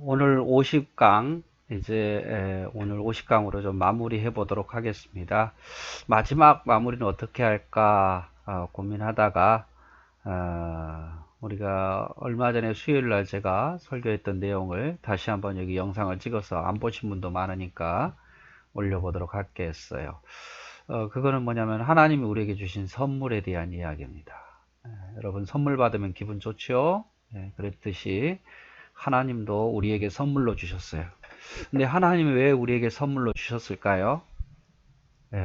오늘 50강 오늘 50강으로 좀 마무리해 보도록 하겠습니다. 마지막 마무리는 어떻게 할까 고민하다가 우리가 얼마 전에 수요일 날 제가 설교했던 내용을 다시 한번 여기 영상을 찍어서 안 보신 분도 많으니까 올려보도록 하겠어요. 그거는 뭐냐면 하나님이 우리에게 주신 선물에 대한 이야기입니다. 여러분 선물 받으면 기분 좋죠? 그랬듯이 하나님도 우리에게 선물로 주셨어요. 근데 하나님이 왜 우리에게 선물로 주셨을까요?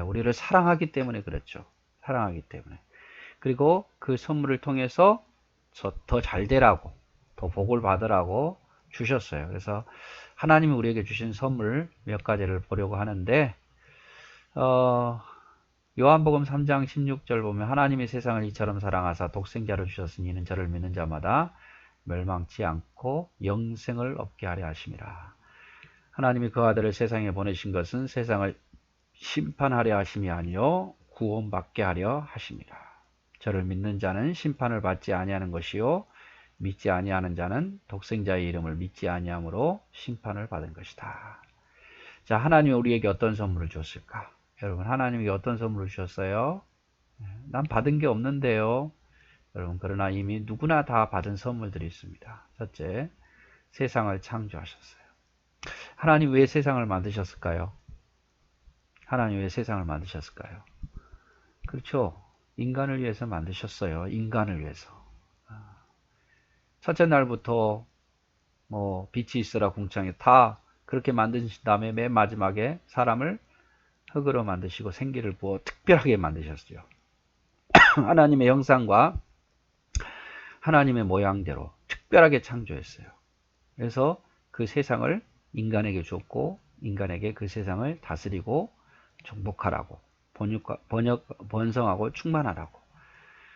우리를 사랑하기 때문에 그랬죠. 사랑하기 때문에. 그리고 그 선물을 통해서 더 잘 되라고, 더 복을 받으라고 주셨어요. 그래서 하나님이 우리에게 주신 선물 몇 가지를 보려고 하는데, 요한복음 3장 16절 보면 하나님이 세상을 이처럼 사랑하사 독생자를 주셨으니 이는 저를 믿는 자마다 멸망치 않고 영생을 얻게 하려 하심이라. 하나님이 그 아들을 세상에 보내신 것은 세상을 심판하려 하심이 아니요 구원받게 하려 하심이라. 저를 믿는 자는 심판을 받지 아니하는 것이요 믿지 아니하는 자는 독생자의 이름을 믿지 아니함으로 심판을 받은 것이다. 자, 하나님이 우리에게 어떤 선물을 줬을까? 여러분, 하나님이 어떤 선물을 주셨어요? 난 받은 게 없는데요. 여러분, 그러나 이미 누구나 다 받은 선물들이 있습니다. 첫째, 세상을 창조하셨어요. 하나님 왜 세상을 만드셨을까요? 하나님 왜 세상을 만드셨을까요? 그렇죠. 인간을 위해서 만드셨어요. 인간을 위해서. 첫째 날부터 빛이 있으라 궁창에 다 그렇게 만드신 다음에 맨 마지막에 사람을 흙으로 만드시고 생기를 부어 특별하게 만드셨어요. 하나님의 형상과 하나님의 모양대로 특별하게 창조했어요. 그래서 그 세상을 인간에게 줬고 인간에게 그 세상을 다스리고 정복하라고 번성하고 충만하라고.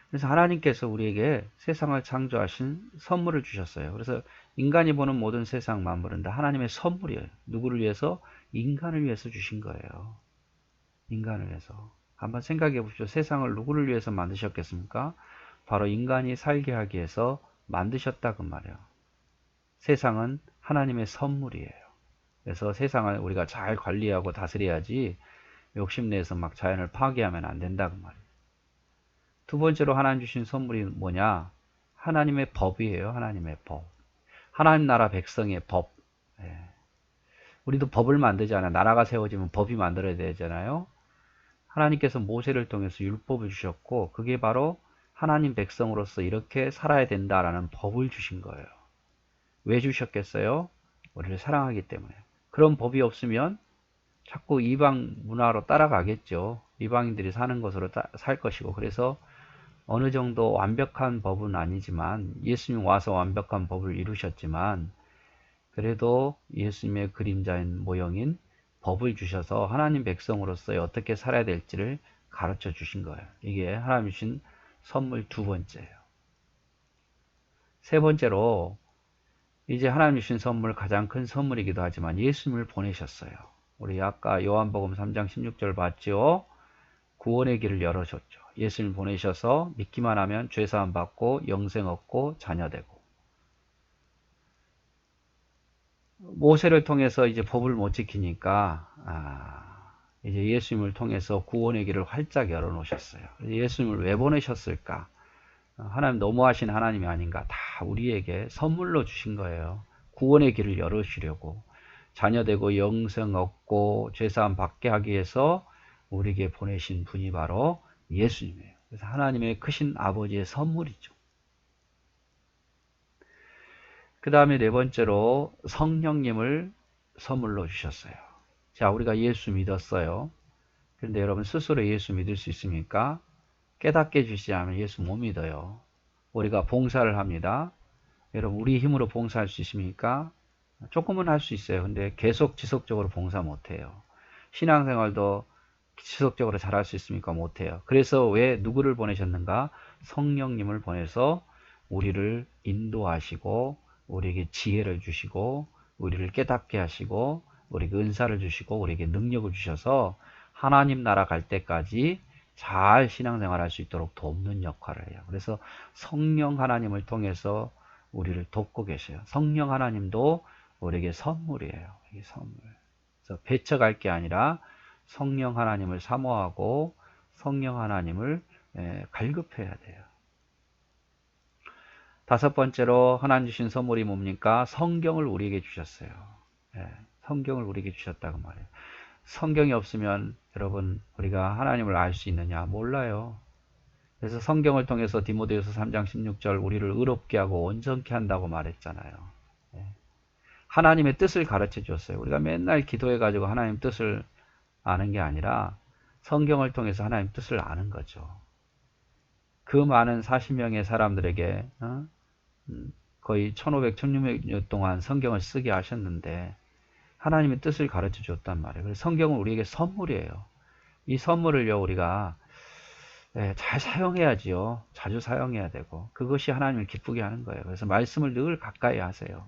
그래서 하나님께서 우리에게 세상을 창조하신 선물을 주셨어요. 그래서 인간이 보는 모든 세상 만물은 다 하나님의 선물이에요. 누구를 위해서? 인간을 위해서 주신 거예요. 인간을 위해서. 한번 생각해 보십시오. 세상을 누구를 위해서 만드셨겠습니까? 바로 인간이 살게 하기 위해서 만드셨다 그 말이에요. 세상은 하나님의 선물이에요. 그래서 세상을 우리가 잘 관리하고 다스려야지 욕심내서 막 자연을 파괴하면 안 된다 그 말이에요. 두 번째로 하나님 주신 선물이 뭐냐? 하나님의 법이에요. 하나님의 법. 하나님 나라 백성의 법. 우리도 법을 만들잖아요. 나라가 세워지면 법이 만들어야 되잖아요. 하나님께서 모세를 통해서 율법을 주셨고 그게 바로 하나님 백성으로서 이렇게 살아야 된다라는 법을 주신 거예요. 왜 주셨겠어요? 우리를 사랑하기 때문에. 그런 법이 없으면 자꾸 이방 문화로 따라가겠죠. 이방인들이 사는 것으로 살 것이고. 그래서 어느 정도 완벽한 법은 아니지만 예수님 와서 완벽한 법을 이루셨지만 그래도 예수님의 그림자인 모형인 법을 주셔서 하나님 백성으로서 어떻게 살아야 될지를 가르쳐 주신 거예요. 이게 하나님 주신 선물 두 번째예요. 세 번째로 이제 하나님 주신 선물 가장 큰 선물이기도 하지만 예수님을 보내셨어요. 우리 아까 요한복음 3장 16절 봤죠? 구원의 길을 열어줬죠. 예수님을 보내셔서 믿기만 하면 죄사함 받고 영생 얻고 자녀되고. 모세를 통해서 이제 법을 못 지키니까 이제 예수님을 통해서 구원의 길을 활짝 열어놓으셨어요. 예수님을 왜 보내셨을까? 하나님 너무하신 하나님이 아닌가? 다 우리에게 선물로 주신 거예요. 구원의 길을 열어주려고. 자녀되고 영생 얻고 죄사함 받게 하기 위해서 우리에게 보내신 분이 바로 예수님이에요. 그래서 하나님의 크신 아버지의 선물이죠. 그 다음에 네 번째로 성령님을 선물로 주셨어요. 자, 우리가 예수 믿었어요. 그런데 여러분 스스로 예수 믿을 수 있습니까? 깨닫게 해주시지 않으면 예수 못 믿어요. 우리가 봉사를 합니다. 여러분 우리 힘으로 봉사할 수 있습니까? 조금은 할 수 있어요. 근데 계속 지속적으로 봉사 못해요. 신앙생활도 지속적으로 잘할 수 있습니까? 못해요. 그래서 왜 누구를 보내셨는가? 성령님을 보내서 우리를 인도하시고 우리에게 지혜를 주시고 우리를 깨닫게 하시고 우리에게 은사를 주시고 우리에게 능력을 주셔서 하나님 나라 갈 때까지 잘 신앙생활 할 수 있도록 돕는 역할을 해요. 그래서 성령 하나님을 통해서 우리를 돕고 계세요. 성령 하나님도 우리에게 선물이에요. 이게 선물. 그래서 배척할 게 아니라 성령 하나님을 사모하고 성령 하나님을 갈급해야 돼요. 다섯 번째로 하나님 주신 선물이 뭡니까? 성경을 우리에게 주셨어요. 성경을 우리에게 주셨다고 말해요. 성경이 없으면 여러분 우리가 하나님을 알 수 있느냐? 몰라요. 그래서 성경을 통해서 디모데후서 3장 16절 우리를 의롭게 하고 온전케 한다고 말했잖아요. 하나님의 뜻을 가르쳐 줬어요. 우리가 맨날 기도해 가지고 하나님 뜻을 아는 게 아니라 성경을 통해서 하나님 뜻을 아는 거죠. 그 많은 40명의 사람들에게 거의 1500, 1600년 동안 성경을 쓰게 하셨는데 하나님의 뜻을 가르쳐 줬단 말이에요. 그래서 성경은 우리에게 선물이에요. 이 선물을요 우리가 잘 사용해야지요. 자주 사용해야 되고 그것이 하나님을 기쁘게 하는 거예요. 그래서 말씀을 늘 가까이 하세요.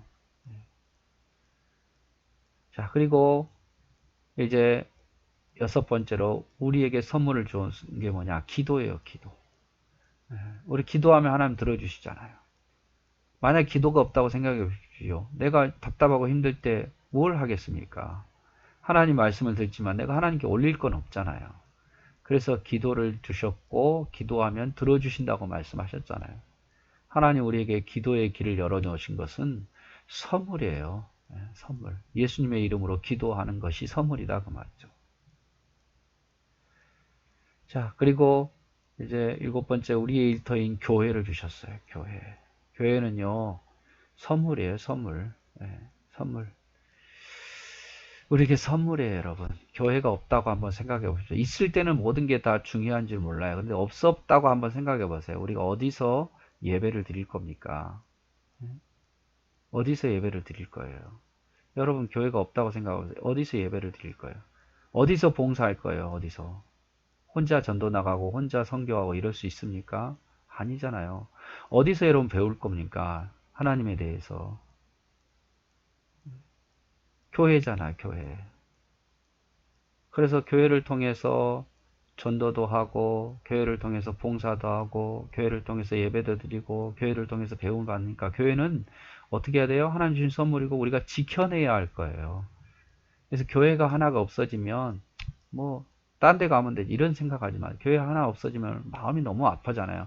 자, 그리고 이제 여섯 번째로 우리에게 선물을 준 게 뭐냐? 기도예요, 기도. 우리 기도하면 하나님 들어주시잖아요. 만약 기도가 없다고 생각해 보십시오. 내가 답답하고 힘들 때 뭘 하겠습니까? 하나님 말씀을 듣지만 내가 하나님께 올릴 건 없잖아요. 그래서 기도를 주셨고 기도하면 들어주신다고 말씀하셨잖아요. 하나님 우리에게 기도의 길을 열어놓으신 것은 선물이에요. 선물. 예수님의 이름으로 기도하는 것이 선물이다 그 말이죠. 자, 그리고 이제 일곱 번째 우리의 일터인 교회를 주셨어요. 교회. 교회는요 선물이에요. 선물. 선물. 우리에게 선물이에요, 여러분. 교회가 없다고 한번 생각해 보십시오. 있을 때는 모든 게 다 중요한 줄 몰라요. 근데 없었다고 한번 생각해 보세요. 우리가 어디서 예배를 드릴 겁니까? 어디서 예배를 드릴 거예요? 여러분, 교회가 없다고 생각해 보세요. 어디서 예배를 드릴 거예요? 어디서 봉사할 거예요? 어디서? 혼자 전도 나가고 혼자 선교하고 이럴 수 있습니까? 아니잖아요. 어디서 여러분 배울 겁니까? 하나님에 대해서. 교회잖아요, 교회. 그래서 교회를 통해서 전도도 하고, 교회를 통해서 봉사도 하고, 교회를 통해서 예배도 드리고, 교회를 통해서 배움을 받으니까 교회는 어떻게 해야 돼요? 하나님 주신 선물이고 우리가 지켜내야 할 거예요. 그래서 교회가 하나가 없어지면 뭐 딴 데 가면 되지 이런 생각하지 마요. 교회 하나 없어지면 마음이 너무 아파잖아요.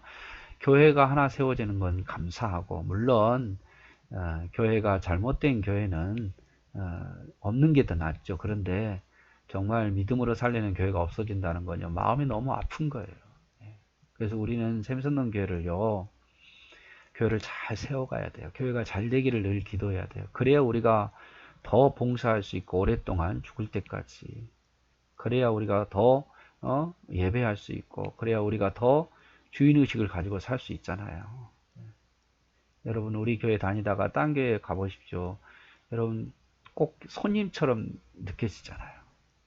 교회가 하나 세워지는 건 감사하고 물론 교회가 잘못된 교회는 없는 게 더 낫죠. 그런데 정말 믿음으로 살리는 교회가 없어진다는 건요. 마음이 너무 아픈 거예요. 그래서 우리는 샘선동 교회를요. 교회를 잘 세워가야 돼요. 교회가 잘 되기를 늘 기도해야 돼요. 그래야 우리가 더 봉사할 수 있고 오랫동안 죽을 때까지 그래야 우리가 더 예배할 수 있고 그래야 우리가 더 주인의식을 가지고 살 수 있잖아요. 여러분 우리 교회 다니다가 딴 교회 가보십시오. 여러분 꼭 손님처럼 느껴지잖아요.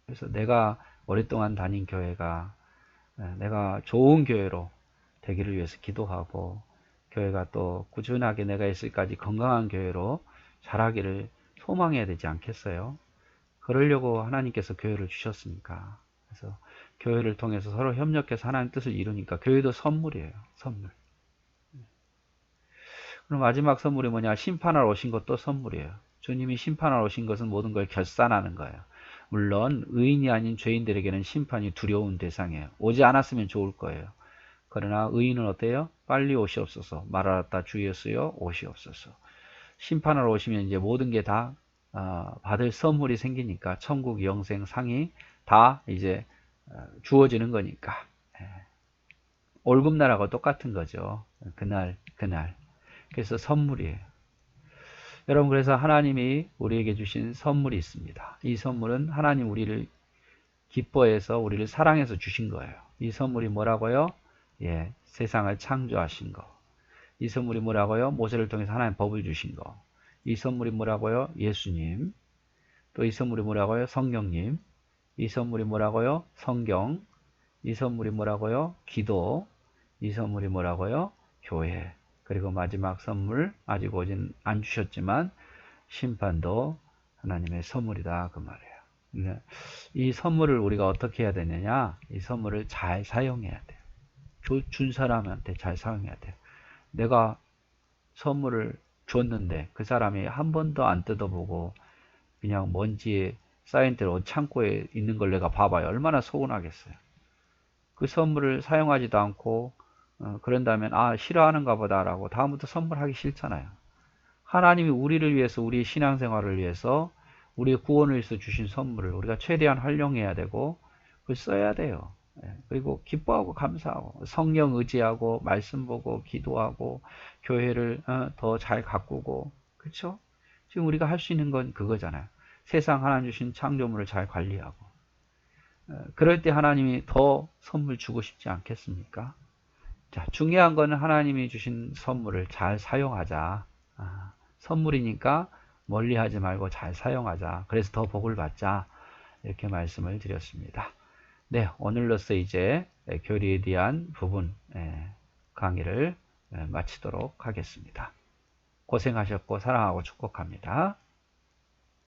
그래서 내가 오랫동안 다닌 교회가 내가 좋은 교회로 되기를 위해서 기도하고 교회가 또 꾸준하게 내가 있을까지 건강한 교회로 자라기를 소망해야 되지 않겠어요? 그러려고 하나님께서 교회를 주셨으니까. 그래서 교회를 통해서 서로 협력해서 하나님 뜻을 이루니까 교회도 선물이에요. 선물. 그럼 마지막 선물이 뭐냐? 심판하러 오신 것도 선물이에요. 주님이 심판하러 오신 것은 모든 걸 결산하는 거예요. 물론 의인이 아닌 죄인들에게는 심판이 두려운 대상이에요. 오지 않았으면 좋을 거예요. 그러나 의인은 어때요? 빨리 오시옵소서. 말하았다 주 예수여 오시옵소서. 심판하러 오시면 이제 모든 게 다 받을 선물이 생기니까 천국 영생 상이 다 이제 주어지는 거니까 월급날하고 똑같은 거죠. 그날 그래서 선물이에요. 여러분 그래서 하나님이 우리에게 주신 선물이 있습니다. 이 선물은 하나님 우리를 기뻐해서 우리를 사랑해서 주신 거예요. 이 선물이 뭐라고요? 세상을 창조하신 거. 이 선물이 뭐라고요? 모세를 통해서 하나님 법을 주신 거. 이 선물이 뭐라고요? 예수님. 또 이 선물이 뭐라고요? 성령님. 이 선물이 뭐라고요? 성경. 이 선물이 뭐라고요? 기도. 이 선물이 뭐라고요? 교회. 그리고 마지막 선물 아직 오진 안 주셨지만 심판도 하나님의 선물이다 그 말이에요. 이 선물을 우리가 어떻게 해야 되느냐? 이 선물을 잘 사용해야 돼요. 준 사람한테 잘 사용해야 돼요. 내가 선물을 줬는데 그 사람이 한 번도 안 뜯어보고 그냥 먼지에 쌓인 대로 창고에 있는 걸 내가 봐봐요. 얼마나 서운하겠어요. 그 선물을 사용하지도 않고 그런다면 아 싫어하는가 보다라고 다음부터 선물하기 싫잖아요. 하나님이 우리를 위해서 우리 신앙생활을 위해서 우리의 구원을 위해서 주신 선물을 우리가 최대한 활용해야 되고 그걸 써야 돼요. 그리고 기뻐하고 감사하고 성령 의지하고 말씀 보고 기도하고 교회를 더 잘 가꾸고 그렇죠? 지금 우리가 할 수 있는 건 그거잖아요. 세상 하나님 주신 창조물을 잘 관리하고 그럴 때 하나님이 더 선물 주고 싶지 않겠습니까? 자, 중요한 거는 하나님이 주신 선물을 잘 사용하자. 선물이니까 멀리하지 말고 잘 사용하자. 그래서 더 복을 받자. 이렇게 말씀을 드렸습니다. 네, 오늘로써 이제 교리에 대한 부분 강의를 마치도록 하겠습니다. 고생하셨고 사랑하고 축복합니다.